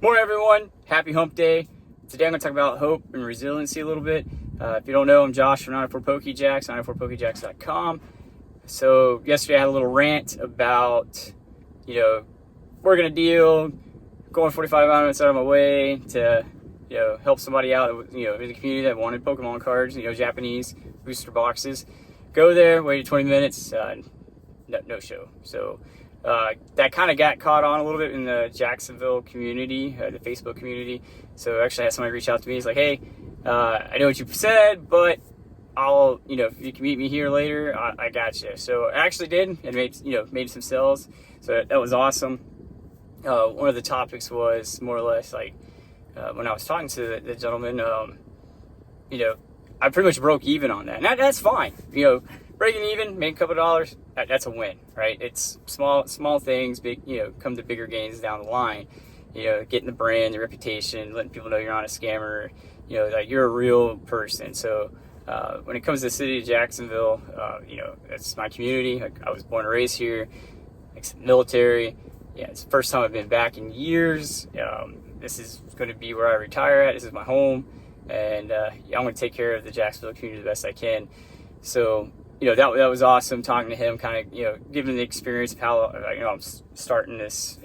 Morning, everyone. Happy hump day. Today I'm going to talk about hope and resiliency a little bit. If you don't know, I'm Josh from 904 PokeJacks, 904PokeJacks.com. So yesterday I had a little rant about, working a deal, going 45 minutes out of my way to, help somebody out, in the community that wanted Pokemon cards, Japanese booster boxes. Go there, waited 20 minutes, no show. So that kind of got caught on a little bit in the Jacksonville community, the Facebook community. So actually I had somebody reach out to me. He's like, hey, I know what you said, but I'll, if you can meet me here later, I got you. So I actually did and made some sales. So that was awesome. One of the topics was more or less like, when I was talking to the gentleman, I pretty much broke even on that. And that's fine. Breaking even, make a couple of dollars, that's a win, right? It's small things, big, come to bigger gains down the line. Getting the brand, the reputation, letting people know you're not a scammer, like you're a real person. So when it comes to the city of Jacksonville, it's my community. I was born and raised here, military. Yeah, it's the first time I've been back in years. This is going to be where I retire at. This is my home. And I'm going to take care of the Jacksonville community the best I can. So, that was awesome talking to him, kind of, giving the experience of how, I'm starting this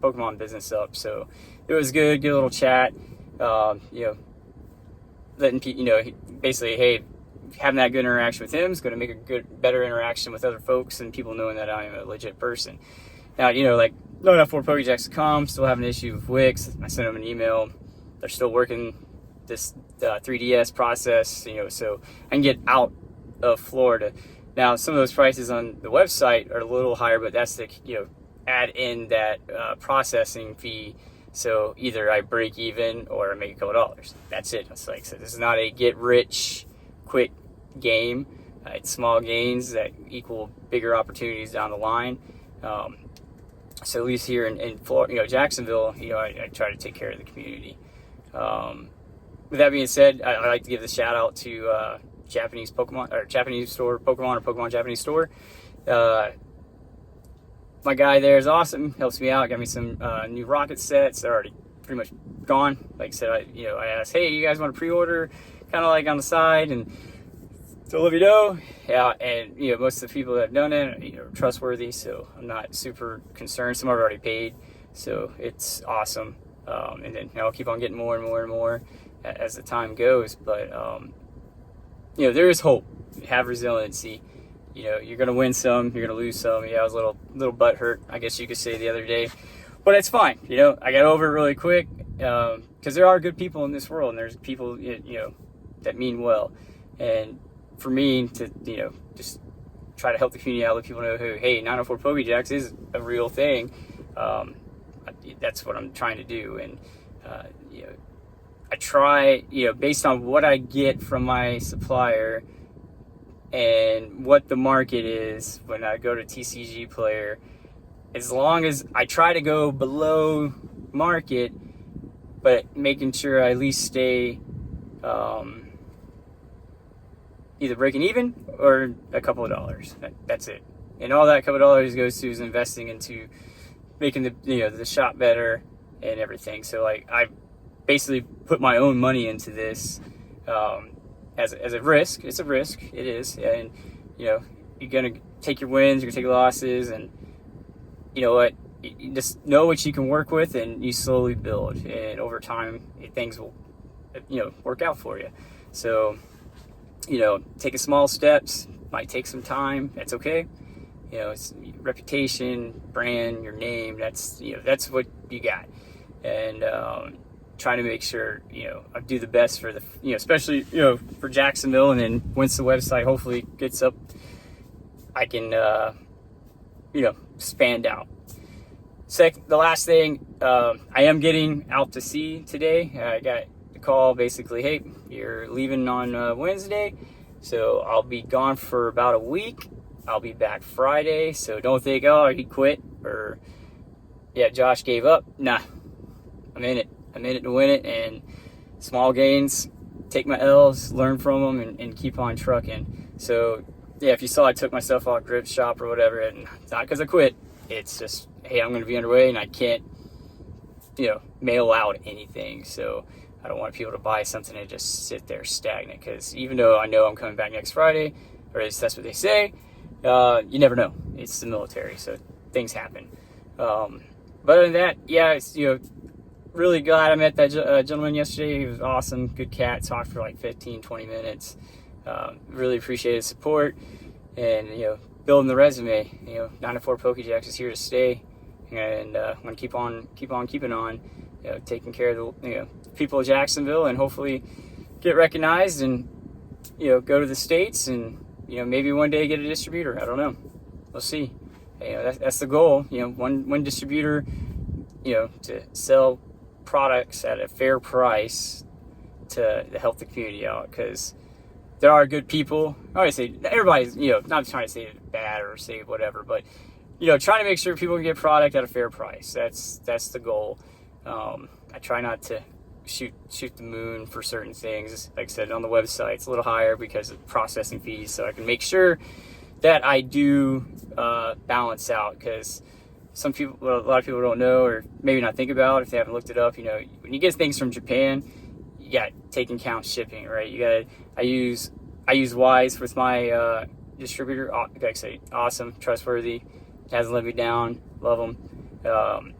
Pokemon business up. So it was good little chat, letting people, basically, hey, having that good interaction with him is going to make a better interaction with other folks and people knowing that I'm a legit person. Now, like 904PokeJacks.com, still having an issue with Wix. I sent them an email. They're still working this 3DS process, so I can get out of Florida. Now, some of those prices on the website are a little higher, but that's to, add in that processing fee. So either I break even or I make a couple dollars. That's it. It's like, so this is not a get rich quick game. It's small gains that equal bigger opportunities down the line. So at least here in Florida, Jacksonville, I try to take care of the community. With that being said, I like to give the shout out to Japanese Pokemon or Japanese store Pokemon or Pokemon Japanese store. My guy there is awesome. Helps me out. Got me some new rocket sets. They're already pretty much gone. Like I said, I asked, hey, you guys want to pre-order? Kind of like on the side, and so let me know. Yeah, and most of the people that have done it, are trustworthy. So I'm not super concerned. Some have already paid, so it's awesome. And then I'll keep on getting more and more and more as the time goes. But there is hope. Have resiliency. You're gonna win some, you're gonna lose some. I was a little butthurt, I guess you could say, the other day, but it's fine. I got over it really quick because there are good people in this world, and there's people that mean well. And for me to just try to help the community out, let people know who, hey, 904 PokeJacks is a real thing. That's what I'm trying to do, and I try, based on what I get from my supplier and what the market is when I go to TCG Player, as long as I try to go below market, but making sure I at least stay either breaking even or a couple of dollars. That's it. And all that couple of dollars goes to is investing into making the shop better and everything. So I basically put my own money into this as a risk. It's a risk. It is. And you're gonna take your wins, you're gonna take your losses, and you just know what you can work with, and you slowly build, and over time things will work out for you. So taking small steps might take some time. That's okay. It's reputation, brand, your name. That's what you got, and trying to make sure I do the best for the especially for Jacksonville, and then once the website hopefully gets up, I can expand out. The last thing, I am getting out to sea today. I got the call basically, hey, you're leaving on Wednesday, so I'll be gone for about a week. I'll be back Friday, so don't think, oh, he quit, or Josh gave up. Nah, I'm in it. I'm in it to win it, and small gains, take my L's, learn from them, and keep on trucking. So if you saw I took myself off Grip Shop or whatever, and it's not because I quit. It's just, hey, I'm going to be underway, and I can't mail out anything. So I don't want people to buy something and just sit there stagnant, because even though I know I'm coming back next Friday, or at least that's what they say, you never know. It's the military, so things happen. But other than that, yeah, it's, really glad I met that gentleman yesterday. He was awesome, good cat, talked for like 15-20 minutes. Really appreciate his support, and building the resume. 9-to-4 PokeJax is here to stay, and I'm gonna keep on keeping on, taking care of the people of Jacksonville, and hopefully get recognized and go to the States, and maybe one day get a distributor. I don't know, we'll see. That's the goal. One distributor, to sell products at a fair price to help the community out, because there are good people. I always say everybody's, not trying to say it bad or say whatever, but trying to make sure people can get product at a fair price. That's the goal. I try not to shoot the moon for certain things. Like I said, on the website it's a little higher because of processing fees, so I can make sure that I do balance out, because a lot of people don't know, or maybe not think about if they haven't looked it up. When you get things from Japan, you got to take into account shipping, right? I use Wise with my distributor. Like I say, awesome, trustworthy, hasn't let me down, love them.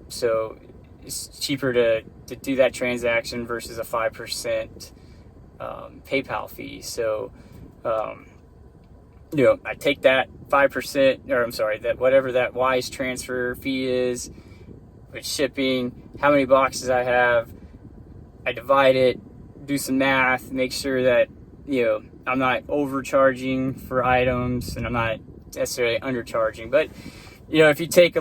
So it's cheaper to do that transaction versus a 5% PayPal fee. So I take that 5%, or I'm sorry, that whatever that Wise transfer fee is with shipping, how many boxes I have, I divide it, do some math, make sure that I'm not overcharging for items, and I'm not necessarily undercharging. But if you take a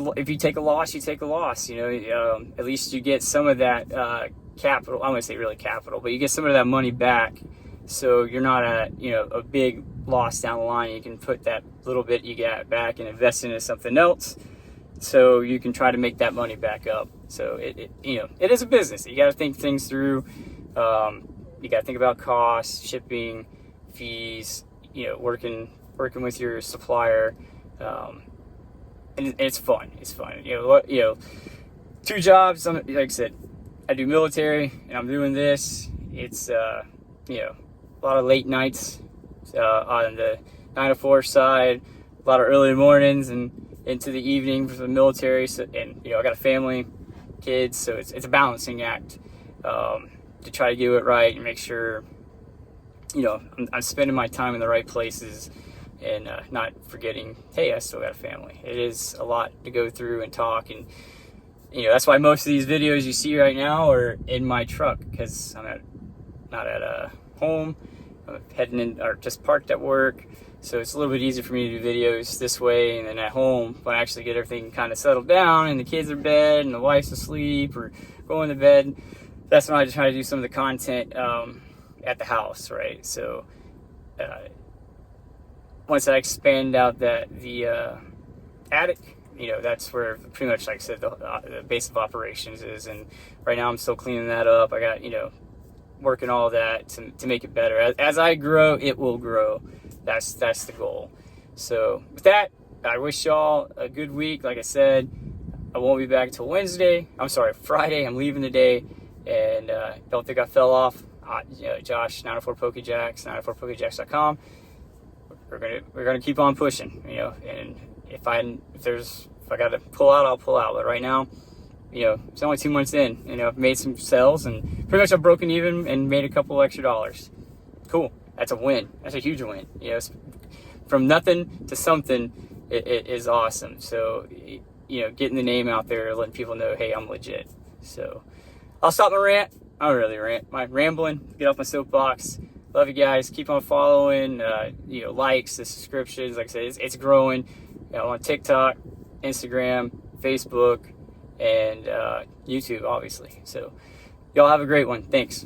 loss, you take a loss. At least you get some of that capital. I'm gonna say really capital, but you get some of that money back, so you're not a big loss down the line. You can put that little bit you get back and invest into something else, so you can try to make that money back up. So it is a business. You got to think things through. You got to think about costs, shipping, fees. Working with your supplier, and it's fun. It's fun. 2 jobs. Like I said, I do military, and I'm doing this. It's a lot of late nights on the 9-to-4 side, a lot of early mornings and into the evening for the military. So, and I got a family, kids, so it's a balancing act to try to do it right and make sure I'm spending my time in the right places, and not forgetting, hey, I still got a family. It is a lot to go through and talk, and that's why most of these videos you see right now are in my truck, because I'm not at home. I'm heading in, or just parked at work, so it's a little bit easier for me to do videos this way. And then at home, when I actually get everything kind of settled down and the kids are in bed and the wife's asleep or going to bed, that's when I just try to do some of the content at the house, right? So once I expand out the attic, that's where pretty much, like I said, the base of operations is. And right now I'm still cleaning that up. I got working all that to make it better. As I grow, it will grow. That's the goal. So with that, I wish y'all a good week. Like I said, I won't be back until Friday. I'm leaving today, and don't think I fell off. Josh, 9-to-4 PokeJax, 9to4pokejax.com. We're gonna keep on pushing. And if I got to pull out, I'll pull out. But right now, it's only 2 months in. I've made some sales, and pretty much I've broken even and made a couple extra dollars. Cool. That's a win. That's a huge win. From nothing to something, it is awesome. So, getting the name out there, letting people know, hey, I'm legit. So, I'll stop my rant. I don't really rant. My rambling. Get off my soapbox. Love you guys. Keep on following. Likes, the subscriptions. Like I said, it's growing. On TikTok, Instagram, Facebook, and YouTube, obviously. So, y'all have a great one. Thanks.